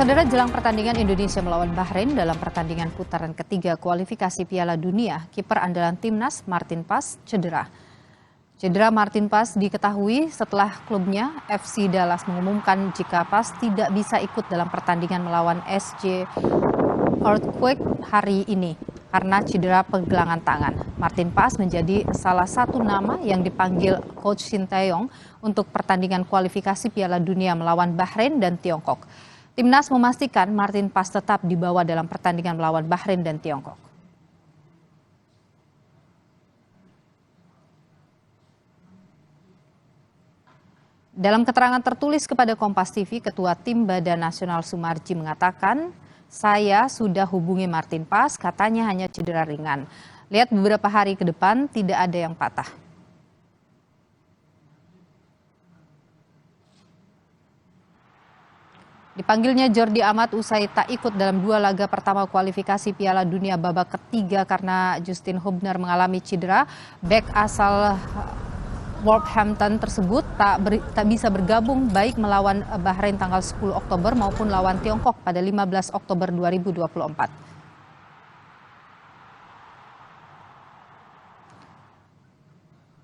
Saudara, jelang pertandingan Indonesia melawan Bahrain dalam pertandingan putaran ketiga kualifikasi Piala Dunia, kiper andalan timnas Martin Paes cedera. Cedera Martin Paes diketahui setelah klubnya FC Dallas mengumumkan jika Paes tidak bisa ikut dalam pertandingan melawan SC Earthquake hari ini karena cedera pergelangan tangan. Martin Paes menjadi salah satu nama yang dipanggil Coach Shin Tae-yong untuk pertandingan kualifikasi Piala Dunia melawan Bahrain dan Tiongkok. Timnas memastikan Martin Paes tetap dibawa dalam pertandingan melawan Bahrain dan Tiongkok. Dalam keterangan tertulis kepada Kompas TV, Ketua Tim Badan Nasional Sumarji mengatakan, "Saya sudah hubungi Martin Paes, katanya hanya cedera ringan. Lihat beberapa hari ke depan tidak ada yang patah." Dipanggilnya Jordi Amat usai tak ikut dalam dua laga pertama kualifikasi Piala Dunia babak ketiga karena Justin Hubner mengalami cedera. Bek asal Wolverhampton tersebut tak bisa bergabung baik melawan Bahrain tanggal 10 Oktober maupun lawan Tiongkok pada 15 Oktober 2024.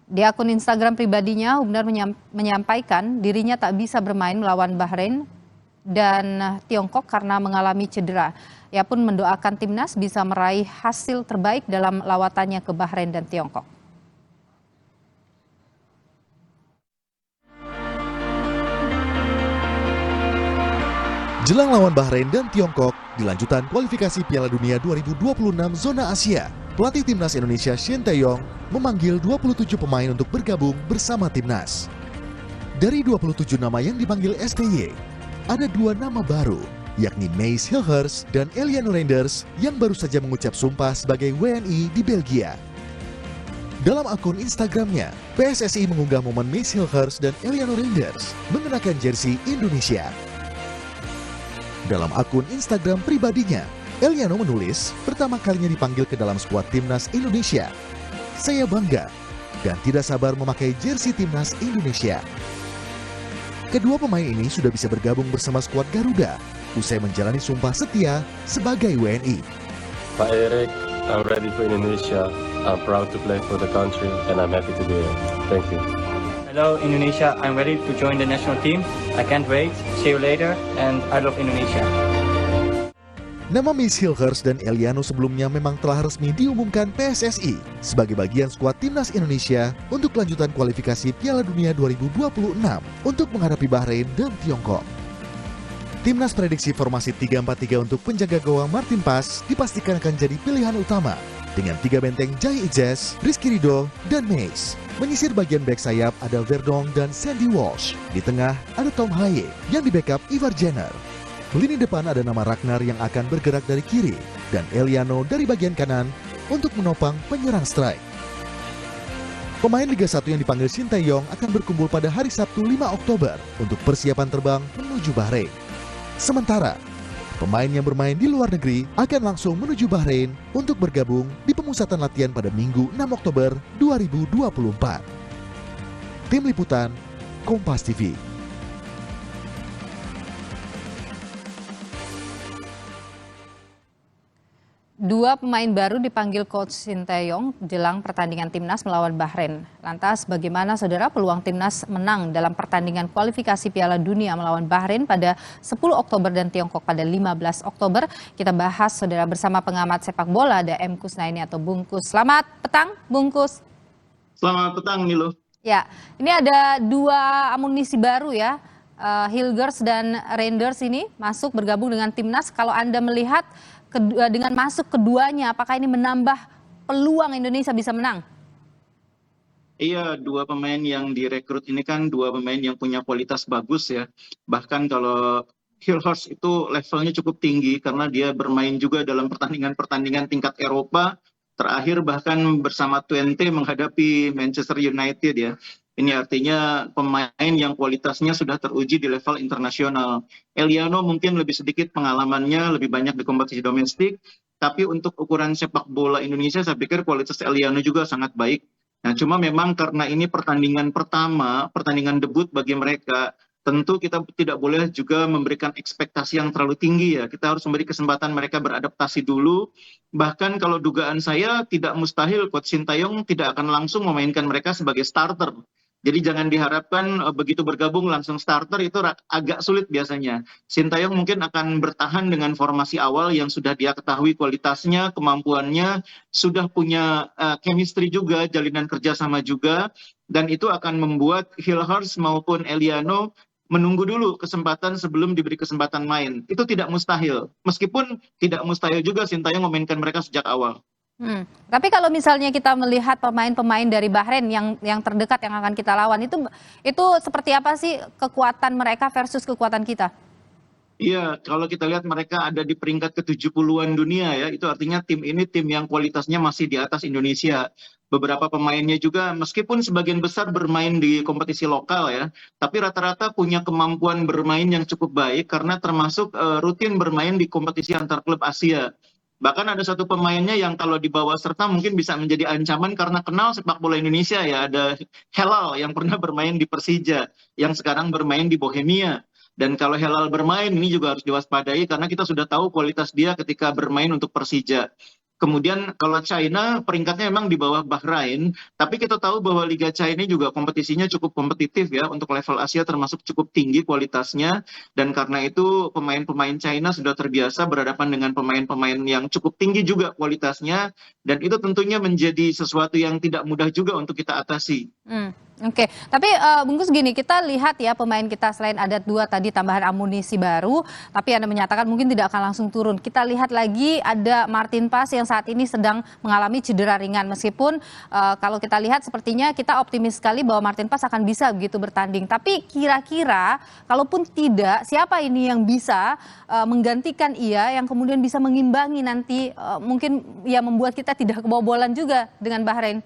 Di akun Instagram pribadinya, Hubner menyampaikan dirinya tak bisa bermain melawan Bahrain dan Tiongkok karena mengalami cedera. Ia pun mendoakan timnas bisa meraih hasil terbaik dalam lawatannya ke Bahrain dan Tiongkok. Jelang lawan Bahrain dan Tiongkok di lanjutan kualifikasi Piala Dunia 2026 zona Asia, pelatih timnas Indonesia Shin Tae-yong memanggil 27 pemain untuk bergabung bersama timnas. Dari 27 nama yang dipanggil STY, ada dua nama baru, yakni Mace Hilgers dan Eliano Reinders yang baru saja mengucap sumpah sebagai WNI di Belgia. Dalam akun Instagramnya, PSSI mengunggah momen Mace Hilgers dan Eliano Reinders mengenakan jersey Indonesia. Dalam akun Instagram pribadinya, Eliano menulis pertama kalinya dipanggil ke dalam skuad timnas Indonesia. Saya bangga dan tidak sabar memakai jersey timnas Indonesia. Kedua pemain ini sudah bisa bergabung bersama skuad Garuda usai menjalani sumpah setia sebagai WNI. Pak Erik, I'm ready for Indonesia. I'm proud to play for the country and I'm happy to be here. Thank you. Hello Indonesia, I'm ready to join the national team. I can't wait. See you later and I love Indonesia. Nama Mace Hilgers dan Eliano sebelumnya memang telah resmi diumumkan PSSI sebagai bagian skuad timnas Indonesia untuk kelanjutan kualifikasi Piala Dunia 2026 untuk menghadapi Bahrain dan Tiongkok. Timnas prediksi formasi 3-4-3 untuk penjaga gawang Martin Paes dipastikan akan jadi pilihan utama dengan tiga benteng Jai Ijaz, Rizky Ridho, dan Mace. Menyisir bagian bek sayap ada Verdong dan Sandy Walsh. Di tengah ada Tom Haye yang di-backup Ivar Jenner. Lini depan ada nama Ragnar yang akan bergerak dari kiri dan Eliano dari bagian kanan untuk menopang penyerang strike. Pemain Liga 1 yang dipanggil Shin Tae-yong akan berkumpul pada hari Sabtu 5 Oktober untuk persiapan terbang menuju Bahrain. Sementara, pemain yang bermain di luar negeri akan langsung menuju Bahrain untuk bergabung di pemusatan latihan pada Minggu 6 Oktober 2024. Tim Liputan, Kompas TV. Dua pemain baru dipanggil Coach Shin Tae-yong jelang pertandingan timnas melawan Bahrain. Lantas bagaimana saudara peluang timnas menang dalam pertandingan kualifikasi Piala Dunia melawan Bahrain pada 10 Oktober dan Tiongkok pada 15 Oktober? Kita bahas saudara bersama pengamat sepak bola ada M. Kusnaini atau Bungkus. Selamat petang Bungkus. Selamat petang Milo. Ya, ini ada dua amunisi baru ya. Hilgers dan Reinders ini masuk bergabung dengan timnas. Kalau Anda melihat dengan masuk keduanya, apakah ini menambah peluang Indonesia bisa menang? Iya, dua pemain yang direkrut ini kan dua pemain yang punya kualitas bagus ya. Bahkan kalau Hilgers itu levelnya cukup tinggi karena dia bermain juga dalam pertandingan-pertandingan tingkat Eropa. Terakhir bahkan bersama Twente menghadapi Manchester United ya. Ini artinya pemain yang kualitasnya sudah teruji di level internasional. Eliano mungkin lebih sedikit pengalamannya, lebih banyak di kompetisi domestik. Tapi untuk ukuran sepak bola Indonesia, saya pikir kualitas Eliano juga sangat baik. Nah, cuma memang karena ini pertandingan pertama, pertandingan debut bagi mereka, tentu kita tidak boleh juga memberikan ekspektasi yang terlalu tinggi ya. Kita harus memberi kesempatan mereka beradaptasi dulu. Bahkan kalau dugaan saya tidak mustahil Coach Sintayong tidak akan langsung memainkan mereka sebagai starter. Jadi jangan diharapkan begitu bergabung langsung starter, itu agak sulit biasanya. Sintayong mungkin akan bertahan dengan formasi awal yang sudah dia ketahui kualitasnya, kemampuannya, sudah punya chemistry juga, jalinan kerjasama juga, dan itu akan membuat Hilhers maupun Eliano menunggu dulu kesempatan sebelum diberi kesempatan main. Itu tidak mustahil. Meskipun tidak mustahil juga Sintayong memainkan mereka sejak awal. Tapi kalau misalnya kita melihat pemain-pemain dari Bahrain yang terdekat yang akan kita lawan, itu seperti apa sih kekuatan mereka versus kekuatan kita? Iya, kalau kita lihat mereka ada di peringkat ke-70-an dunia ya, itu artinya tim ini tim yang kualitasnya masih di atas Indonesia. Beberapa pemainnya juga meskipun sebagian besar bermain di kompetisi lokal ya, tapi rata-rata punya kemampuan bermain yang cukup baik karena termasuk rutin bermain di kompetisi antar klub Asia. Bahkan ada satu pemainnya yang kalau dibawa serta mungkin bisa menjadi ancaman karena kenal sepak bola Indonesia ya. Ada Helal yang pernah bermain di Persija, yang sekarang bermain di Bohemia. Dan kalau Helal bermain ini juga harus diwaspadai karena kita sudah tahu kualitas dia ketika bermain untuk Persija. Kemudian kalau China peringkatnya memang di bawah Bahrain, tapi kita tahu bahwa Liga China juga kompetisinya cukup kompetitif ya, untuk level Asia termasuk cukup tinggi kualitasnya, dan karena itu pemain-pemain China sudah terbiasa berhadapan dengan pemain-pemain yang cukup tinggi juga kualitasnya, dan itu tentunya menjadi sesuatu yang tidak mudah juga untuk kita atasi. Oke, tapi bungkus gini, kita lihat ya pemain kita selain ada 2 tadi tambahan amunisi baru, tapi Anda menyatakan mungkin tidak akan langsung turun. Kita lihat lagi ada Martin Pas yang saat ini sedang mengalami cedera ringan, meskipun kalau kita lihat sepertinya kita optimis sekali bahwa Martin Pas akan bisa begitu bertanding. Tapi kira-kira kalaupun tidak, siapa ini yang bisa menggantikan ia, yang kemudian bisa mengimbangi nanti mungkin ya membuat kita tidak kebobolan juga dengan Bahrain?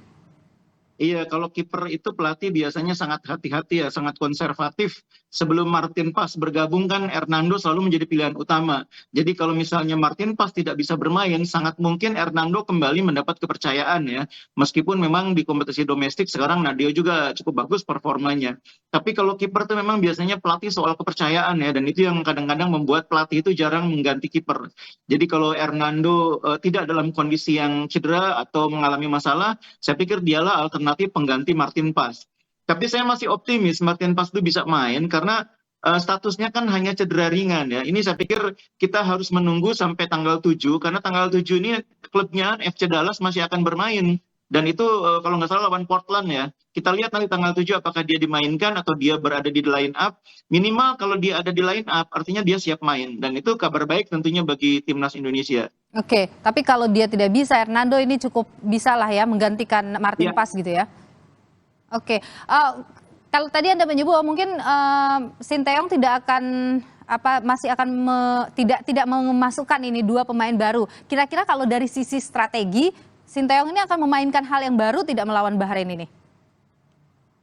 Iya, kalau kiper itu pelatih biasanya sangat hati-hati ya, sangat konservatif. Sebelum Martin Pas bergabung kan Hernando selalu menjadi pilihan utama. Jadi kalau misalnya Martin Pas tidak bisa bermain, sangat mungkin Hernando kembali mendapat kepercayaan ya. Meskipun memang di kompetisi domestik sekarang Nadio juga cukup bagus performanya. Tapi kalau kiper itu memang biasanya pelatih soal kepercayaan ya, dan itu yang kadang-kadang membuat pelatih itu jarang mengganti kiper. Jadi kalau Hernando tidak dalam kondisi yang cedera atau mengalami masalah, saya pikir dialah alternatif pengganti Martin Pas. Tapi saya masih optimis Martin Pas itu bisa main karena statusnya kan hanya cedera ringan ya. Ini saya pikir kita harus menunggu sampai tanggal 7 karena tanggal 7 ini klubnya FC Dallas masih akan bermain. Dan itu kalau nggak salah lawan Portland ya. Kita lihat nanti tanggal 7 apakah dia dimainkan atau dia berada di line up. Minimal kalau dia ada di line up artinya dia siap main. Dan itu kabar baik tentunya bagi timnas Indonesia. Oke, tapi kalau dia tidak bisa, Hernando ini cukup bisa lah ya menggantikan Martin Pas gitu ya. Oke, kalau tadi Anda menyebut mungkin Sintayong tidak akan masih akan tidak memasukkan ini 2 pemain baru. Kira-kira kalau dari sisi strategi, Sintayong ini akan memainkan hal yang baru tidak melawan Bahrain ini?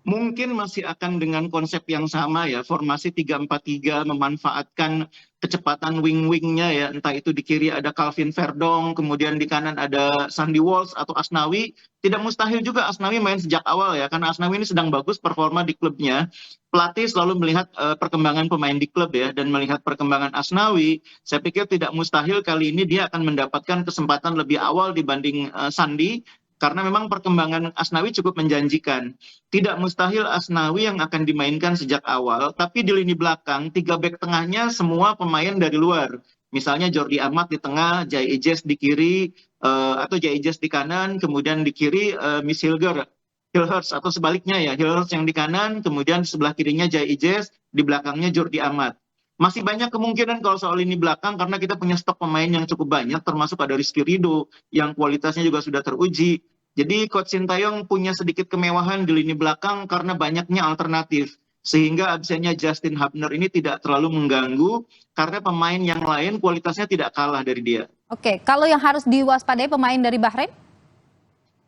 Mungkin masih akan dengan konsep yang sama ya, formasi 3-4-3 memanfaatkan kecepatan wing-wingnya ya, entah itu di kiri ada Calvin Verdong, kemudian di kanan ada Sandy Walsh atau Asnawi. Tidak mustahil juga Asnawi main sejak awal ya, karena Asnawi ini sedang bagus performa di klubnya. Pelatih selalu melihat perkembangan pemain di klub ya, dan melihat perkembangan Asnawi, saya pikir tidak mustahil kali ini dia akan mendapatkan kesempatan lebih awal dibanding Sandy. Karena memang perkembangan Asnawi cukup menjanjikan. Tidak mustahil Asnawi yang akan dimainkan sejak awal, tapi di lini belakang, 3 bek tengahnya semua pemain dari luar. Misalnya Jordi Amat di tengah, Jai Ejes di kiri, atau Jai Ejes di kanan, kemudian di kiri Miss Hilhers atau sebaliknya ya, Hilhers yang di kanan, kemudian di sebelah kirinya Jai Ejes, di belakangnya Jordi Amat. Masih banyak kemungkinan kalau soal lini belakang karena kita punya stok pemain yang cukup banyak, termasuk ada Rizky Ridho yang kualitasnya juga sudah teruji. Jadi Coach Sintayong punya sedikit kemewahan di lini belakang karena banyaknya alternatif. Sehingga absennya Justin Hubner ini tidak terlalu mengganggu karena pemain yang lain kualitasnya tidak kalah dari dia. Oke, kalau yang harus diwaspadai pemain dari Bahrain?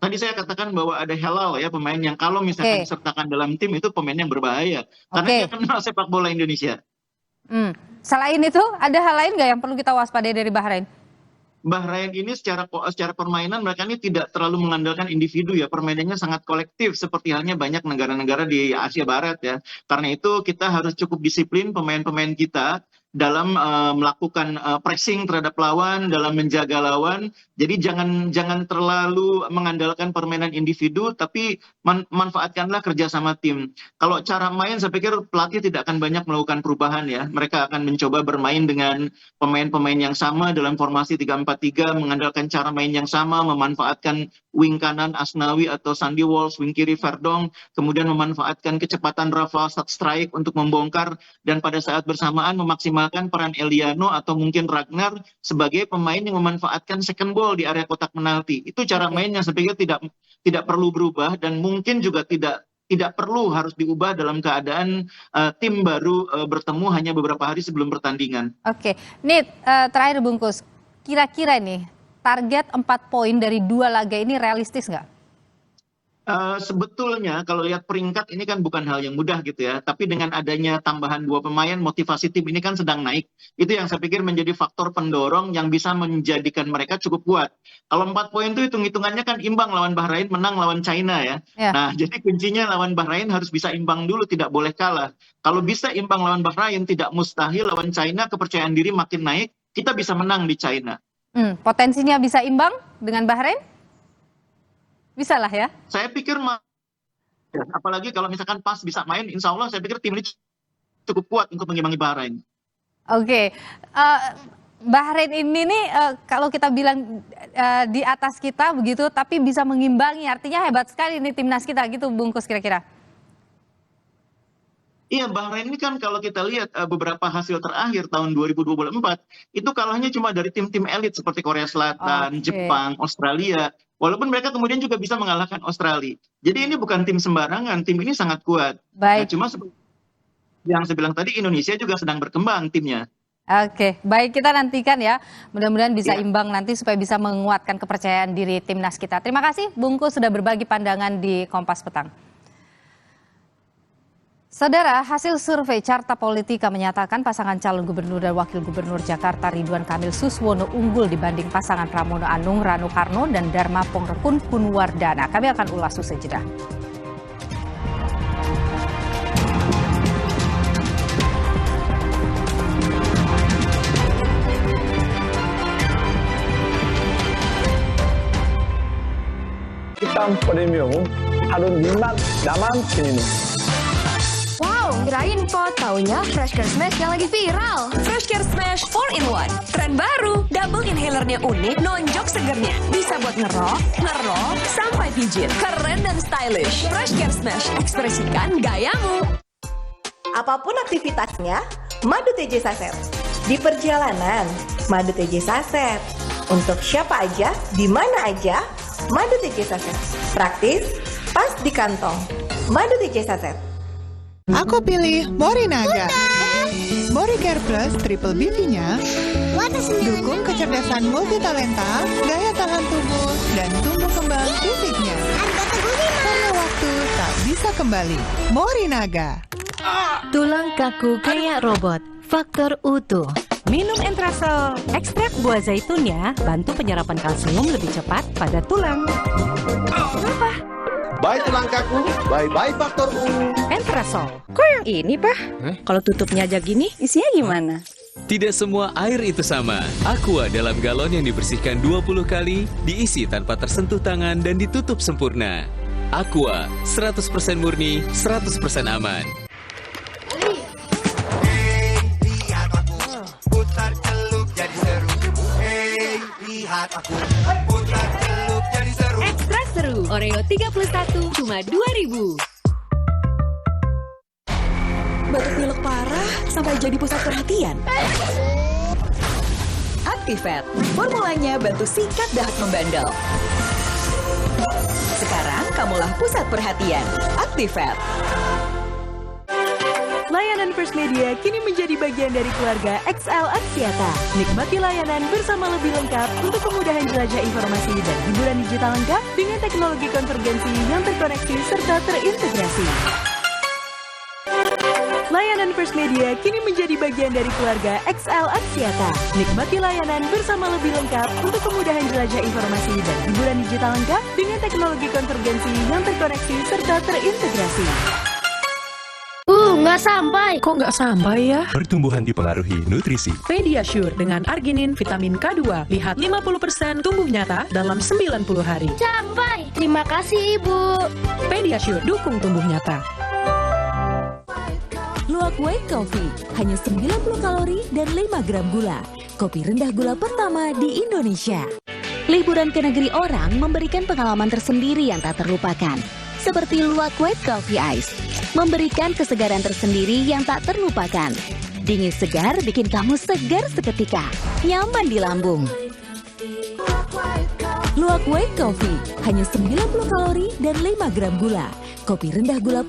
Tadi saya katakan bahwa ada Helal ya, pemain yang kalau misalkan disertakan dalam tim itu pemain yang berbahaya. Karena dia kenal sepak bola Indonesia. Selain itu, ada hal lain nggak yang perlu kita waspadai dari Bahrain? Bahrain ini secara permainan mereka ini tidak terlalu mengandalkan individu ya, permainannya sangat kolektif seperti halnya banyak negara-negara di Asia Barat ya. Karena itu kita harus cukup disiplin pemain-pemain kita dalam melakukan pressing terhadap lawan, dalam menjaga lawan. Jadi jangan terlalu mengandalkan permainan individu, tapi manfaatkanlah kerjasama tim. Kalau cara main, saya pikir pelatih tidak akan banyak melakukan perubahan ya. Mereka akan mencoba bermain dengan pemain-pemain yang sama dalam formasi 3-4-3, mengandalkan cara main yang sama, memanfaatkan wing kanan Asnawi atau Sandy Walsh, wing kiri Verdong, kemudian memanfaatkan kecepatan Rafa strike untuk membongkar, dan pada saat bersamaan memaksimalkan peran Eliano atau mungkin Ragnar sebagai pemain yang memanfaatkan second ball di area kotak penalti. Itu cara main yang saya pikir tidak perlu berubah, dan mungkin juga tidak perlu harus diubah dalam keadaan tim baru bertemu hanya beberapa hari sebelum pertandingan. Oke, Nit, terakhir bungkus, kira-kira nih target 4 poin dari 2 laga ini realistis nggak? Sebetulnya kalau lihat peringkat ini kan bukan hal yang mudah gitu ya, tapi dengan adanya tambahan 2 pemain, motivasi tim ini kan sedang naik. Itu yang saya pikir menjadi faktor pendorong yang bisa menjadikan mereka cukup kuat. Kalau 4 poin itu hitung-hitungannya kan imbang lawan Bahrain, menang lawan China ya. Nah, jadi kuncinya lawan Bahrain harus bisa imbang dulu, tidak boleh kalah. Kalau bisa imbang lawan Bahrain, tidak mustahil lawan China kepercayaan diri makin naik, kita bisa menang di China. Potensinya bisa imbang dengan Bahrain? Bisa lah ya? Saya pikir apalagi kalau misalkan PAS bisa main, insya Allah saya pikir tim ini cukup kuat untuk mengimbangi Bahrain. Oke, Bahrain ini nih kalau kita bilang di atas kita begitu, tapi bisa mengimbangi, artinya hebat sekali nih timnas kita gitu, bungkus kira-kira. Iya, Bahrain ini kan kalau kita lihat beberapa hasil terakhir tahun 2024, itu kalahnya cuma dari tim-tim elit seperti Korea Selatan, Jepang, Australia. Walaupun mereka kemudian juga bisa mengalahkan Australia. Jadi ini bukan tim sembarangan, tim ini sangat kuat. Baik. Nah, cuma yang saya bilang tadi, Indonesia juga sedang berkembang timnya. Oke, baik, kita nantikan ya. Mudah-mudahan bisa imbang nanti supaya bisa menguatkan kepercayaan diri timnas kita. Terima kasih Bungkus sudah berbagi pandangan di Kompas Petang. Saudara, hasil survei Carta Politika menyatakan pasangan calon gubernur dan wakil gubernur Jakarta Ridwan Kamil Suswono unggul dibanding pasangan Pramono Anung Rano Karno dan Dharma Pongrekun Kunwardana. Kami akan ulas usai jeda. hitam premium harum jimat daman ini. Wow, kirain po, taunya Fresh Care Smash yang lagi viral. Fresh Care Smash 4-in-1, tren baru. Double inhalernya unik, nonjok segernya. Bisa buat ngerok, sampai pijit. Keren dan stylish. Fresh Care Smash, ekspresikan gayamu. Apapun aktivitasnya, madu TJ Saset. Di perjalanan, madu TJ Saset. Untuk siapa aja, di mana aja, madu TJ Saset. Praktis, pas di kantong. Madu TJ Saset. Aku pilih Morinaga. Moricare Plus Triple BV-nya dukung kecerdasan multitalenta, daya tahan tubuh, dan tumbuh kembang fisiknya. Karena waktu tak bisa kembali. Morinaga. Tulang kaku kayak robot. Faktor utuh. Minum Entrasol. Ekstrak buah zaitunnya bantu penyerapan kalsium lebih cepat pada tulang. Kenapa? Bye tulang kaku, bye-bye faktor U. Entrasol. Kok yang ini, Pak? Kalau tutupnya aja gini, isinya gimana? Tidak semua air itu sama. Aqua dalam galon yang dibersihkan 20 kali, diisi tanpa tersentuh tangan dan ditutup sempurna. Aqua, 100% murni, 100% aman. Putar celup jadi seru. Lihat aku, putar celup jadi seru. Ekstra seru, Oreo 31, cuma 2.000. Batuk pilek parah sampai jadi pusat perhatian. Actifed, formulanya bantu sikat dahak membandel. Sekarang kamulah pusat perhatian. Actifed. Layanan First Media kini menjadi bagian dari keluarga XL Axiata. Nikmati layanan bersama lebih lengkap untuk kemudahan jelajah informasi dan hiburan digital lengkap dengan teknologi konvergensi yang terkoneksi serta terintegrasi. Layanan First Media kini menjadi bagian dari keluarga XL Axiata. Nikmati layanan bersama lebih lengkap untuk kemudahan jelajah informasi dan hiburan digital lengkap dengan teknologi konvergensi yang terkoneksi serta terintegrasi. Nggak sampai. Kok nggak sampai ya? Pertumbuhan dipengaruhi nutrisi. Pediasure dengan arginin vitamin K2. Lihat 50% tumbuh nyata dalam 90 hari. Sampai. Terima kasih, Ibu. Pediasure dukung tumbuh nyata. Luwak White Coffee, hanya 90 kalori dan 5 gram gula. Kopi rendah gula pertama di Indonesia. Liburan ke negeri orang memberikan pengalaman tersendiri yang tak terlupakan. Seperti Luwak White Coffee Ice, memberikan kesegaran tersendiri yang tak terlupakan. Dingin segar bikin kamu segar seketika, nyaman di lambung. Luwak White Coffee, hanya 90 kalori dan 5 gram gula. Kopi rendah gula